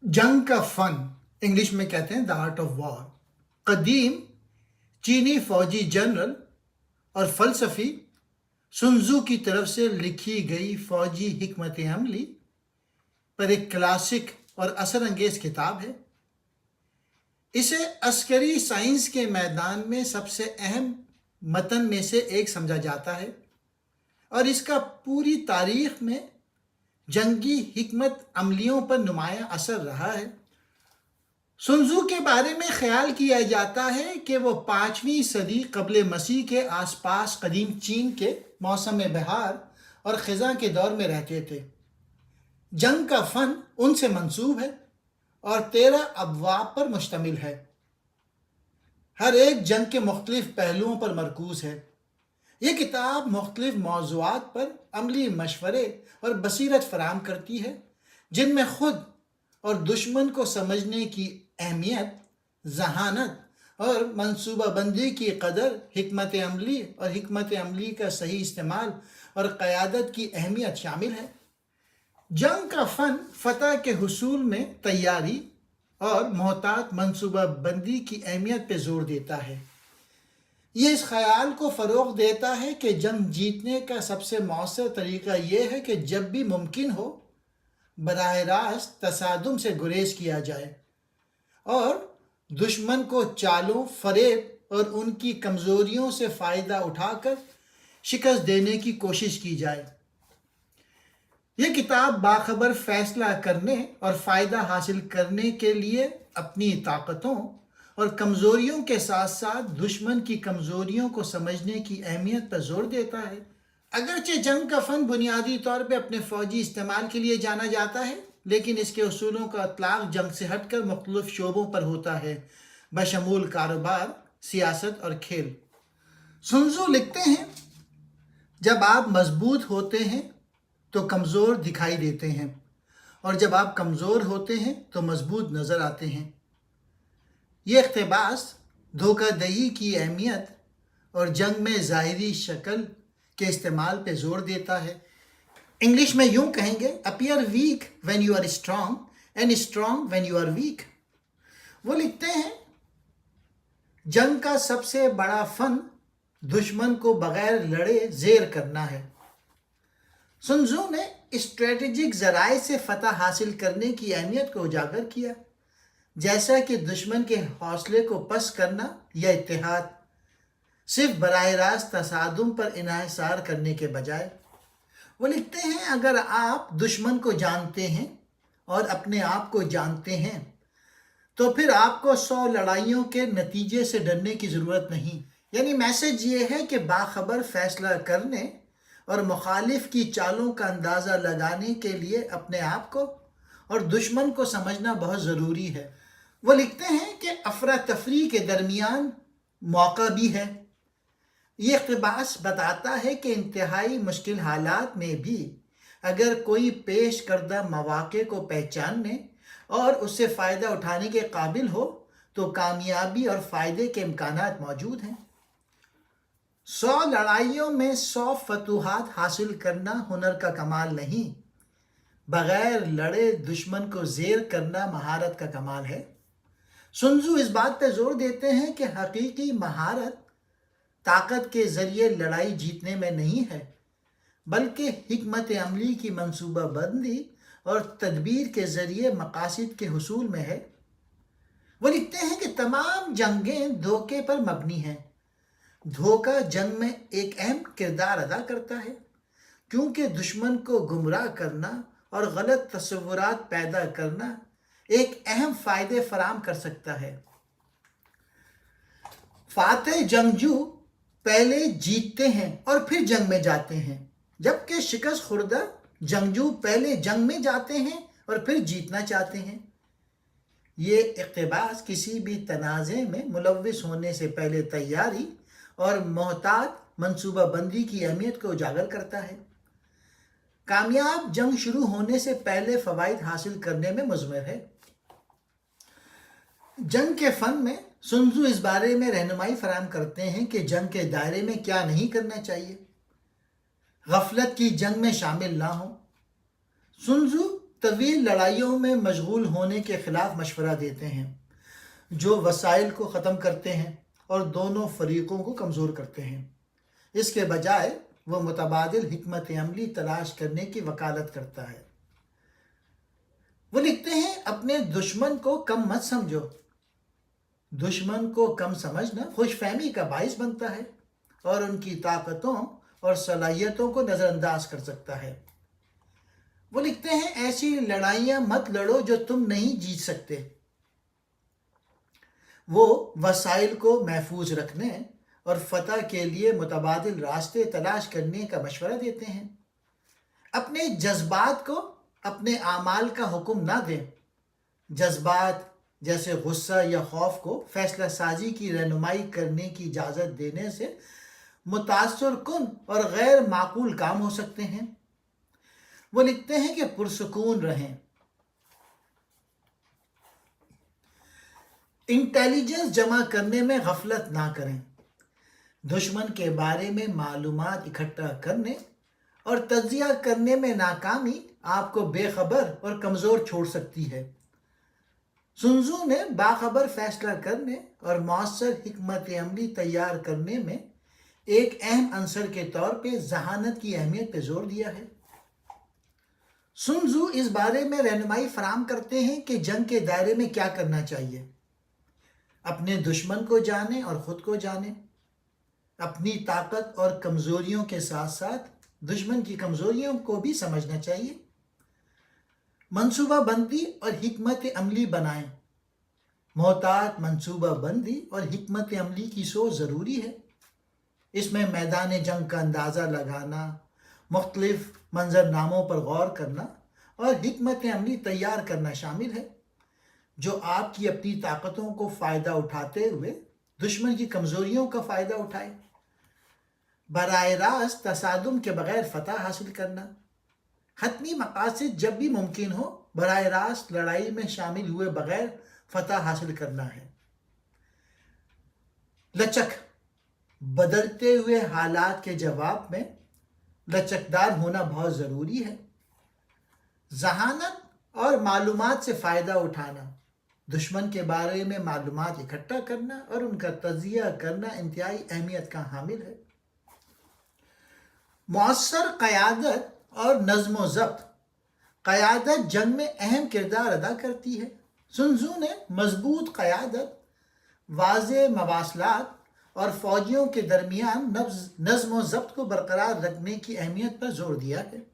जंग का fun, English में कहते हैं द आर्ट ऑफ वॉर। कदीम चीनी फौजी जनरल और फलसफी सुनजू की तरफ से लिखी गई फौजी हिकमत अमली पर एक क्लासिक और असर अंगेज किताब है। इसे अस्करी साइंस के मैदान में सबसे अहम मतन में से एक समझा जाता है और इसका पूरी तारीख में जंगी हिकमत अमलियों पर नुमाया असर रहा है। सुनजू के बारे में ख्याल किया जाता है कि वो 5वीं सदी कबल मसीह के आसपास कदीम चीन के मौसम बहार और ख़ज़ा के दौर में रहते थे। जंग का फ़न उनसे मंसूब है और 13 अबवाब पर मुश्तमिल है। हर एक जंग के मुख्तलिफ पहलुओं पर मरकूज़ है। ये किताब मुख्तलिफ मौज़ूआत पर अमली मशवरे और बसीरत फराहम करती है, जिनमें खुद और दुश्मन को समझने की अहमियत, जहानत और मनसूबाबंदी की कदर, हिकमत अमली और हिकमत अमली का सही इस्तेमाल और क़यादत की अहमियत शामिल है। जंग का फ़न फ़तह के हुसूल में तैयारी और मोहतात मनसूबाबंदी की अहमियत पर जोर देता है। ये इस ख्याल को फ़रोग़ देता है कि जंग जीतने का सबसे मौसर तरीक़ा ये है कि जब भी मुमकिन हो बराह रास्त तसादुम से गुरेज किया जाए और दुश्मन को चालों, फ़रेब और उनकी कमज़ोरियों से फ़ायदा उठाकर शिकस्त देने की कोशिश की जाए। यह किताब बाखबर फ़ैसला करने और फ़ायदा हासिल करने के लिए अपनी ताकतों और कमज़ोरियों के साथ साथ दुश्मन की कमज़ोरियों को समझने की अहमियत पर जोर देता है। अगरचे जंग का फ़न बुनियादी तौर पर अपने फ़ौजी इस्तेमाल के लिए जाना जाता है, लेकिन इसके उसूलों का इतलाक़ जंग से हटकर मुख्तलिफ शोबों पर होता है, बशमूल कारोबार, सियासत और खेल। सुनजू लिखते हैं, जब आप मजबूत होते हैं तो कमज़ोर दिखाई देते हैं और जब आप कमज़ोर होते हैं तो मजबूत नज़र आते हैं। ये इक़्तिबास धोखादही की अहमियत और जंग में ज़ाहिरी शक्ल के इस्तेमाल पे जोर देता है। इंग्लिश में यूं कहेंगे, appear weak when you are strong and strong when you are weak. वो लिखते हैं, जंग का सबसे बड़ा फ़न दुश्मन को बग़ैर लड़े ज़ेर करना है। सुनजू ने स्ट्रेटजिक ज़राए से फ़तह हासिल करने की अहमियत को उजागर किया, जैसा कि दुश्मन के हौसले को पस्त करना या इत्तेहाद, सिर्फ बराह रास्त तसादुम पर इन्हिसार करने के बजाय। वो लिखते हैं, अगर आप दुश्मन को जानते हैं और अपने आप को जानते हैं तो फिर आपको 100 लड़ाइयों के नतीजे से डरने की ज़रूरत नहीं। यानी मैसेज ये है कि बाखबर फ़ैसला करने और मुखालिफ की चालों का अंदाज़ा लगाने के लिए अपने आप को और दुश्मन को समझना बहुत ज़रूरी है। वो लिखते हैं कि अफरा तफरी के दरमियान मौका भी है। ये इक़्तिबास बताता है कि इंतहाई मुश्किल हालात में भी अगर कोई पेश करदा मौक़े को पहचानने और उससे फ़ायदा उठाने के काबिल हो तो कामयाबी और फ़ायदे के इम्कानात मौजूद हैं। 100 लड़ाइयों में 100 फतूहात हासिल करना हुनर का कमाल नहीं, बग़ैर लड़े दुश्मन को ज़ेर करना महारत का कमाल है। सुनजू इस बात पर जोर देते हैं कि हकीकी महारत ताकत के ज़रिए लड़ाई जीतने में नहीं है, बल्कि हिकमत अमली की मनसूबाबंदी और तदबीर के ज़रिए मकासिद के हुसूल में है। वो लिखते हैं कि तमाम जंगें धोखे पर मबनी हैं। धोखा जंग में एक अहम किरदार अदा करता है, क्योंकि दुश्मन को गुमराह करना और गलत तस्वुरात पैदा करना एक अहम फ़ायदे फराहम कर सकता है। फातेह जंगजू पहले जीतते हैं और फिर जंग में जाते हैं, जबकि शिकस्त खुर्दा जंगजू पहले जंग में जाते हैं और फिर जीतना चाहते हैं। ये इक़्तिबास किसी भी तनाज़े में मुलव्विस होने से पहले तैयारी और मोहतात मनसूबाबंदी की अहमियत को उजागर करता है। कामयाब जंग शुरू होने से पहले फ़वाइद हासिल करने में मुज़म्मिर है। जंग के फ़न में सुनजू इस बारे में रहनुमाई फराहम करते हैं कि जंग के दायरे में क्या नहीं करना चाहिए, गफलत की जंग में शामिल ना हो। सुनजू طویل لڑائیوں میں مشغول ہونے کے خلاف مشورہ دیتے ہیں جو وسائل کو ختم کرتے ہیں اور دونوں فریقوں کو کمزور کرتے ہیں۔ اس کے بجائے وہ متبادل حکمت عملی تلاش کرنے کی وکالت کرتا ہے۔ وہ لکھتے ہیں اپنے دشمن کو کم مت سمجھو، دشمن کو کم سمجھنا خوش فہمی کا باعث بنتا ہے اور ان کی طاقتوں اور صلاحیتوں کو نظر انداز کر سکتا ہے۔ وہ لکھتے ہیں ایسی لڑائیاں مت لڑو جو تم نہیں جیت سکتے۔ وہ وسائل کو محفوظ رکھنے اور فتح کے لیے متبادل راستے تلاش کرنے کا مشورہ دیتے ہیں۔ اپنے جذبات کو اپنے اعمال کا حکم نہ دیں۔ جذبات جیسے غصہ یا خوف کو فیصلہ سازی کی رہنمائی کرنے کی اجازت دینے سے متاثر کن اور غیر معقول کام ہو سکتے ہیں۔ وہ لکھتے ہیں کہ پرسکون رہیں، انٹیلیجنس جمع کرنے میں غفلت نہ کریں۔ دشمن کے بارے میں معلومات اکٹھا کرنے اور تجزیہ کرنے میں ناکامی آپ کو بے خبر اور کمزور چھوڑ سکتی ہے۔ سنزو نے باخبر فیصلہ کرنے اور مؤثر حکمت عملی تیار کرنے میں ایک اہم عنصر کے طور پہ ذہانت کی اہمیت پہ زور دیا ہے۔ سنزو اس بارے میں رہنمائی فراہم کرتے ہیں کہ جنگ کے دائرے میں کیا کرنا چاہیے۔ اپنے دشمن کو جانیں اور خود کو جانیں۔ اپنی طاقت اور کمزوریوں کے ساتھ ساتھ دشمن کی کمزوریوں کو بھی سمجھنا چاہیے۔ منصوبہ بندی اور حکمت عملی بنائیں۔ محتاط منصوبہ بندی اور حکمت عملی کی سوچ ضروری ہے۔ اس میں میدان جنگ کا اندازہ لگانا، مختلف منظرناموں پر غور کرنا اور حکمت عملی تیار کرنا شامل ہے جو آپ کی اپنی طاقتوں کو فائدہ اٹھاتے ہوئے دشمن کی کمزوریوں کا فائدہ اٹھائے۔ براہ راست تصادم کے بغیر فتح حاصل کرنا۔ حتمی مقاصد جب بھی ممکن ہو براہ راست لڑائی میں شامل ہوئے بغیر فتح حاصل کرنا ہے۔ لچک، بدلتے ہوئے حالات کے جواب میں لچکدار ہونا بہت ضروری ہے۔ ذہانت اور معلومات سے فائدہ اٹھانا، دشمن کے بارے میں معلومات اکٹھا کرنا اور ان کا تجزیہ کرنا انتہائی اہمیت کا حامل ہے۔ مؤثر قیادت اور نظم و ضبط، قیادت جنگ میں اہم کردار ادا کرتی ہے۔ سنزو نے مضبوط قیادت، واضح مواصلات اور فوجیوں کے درمیان نظم و ضبط کو برقرار رکھنے کی اہمیت پر زور دیا ہے۔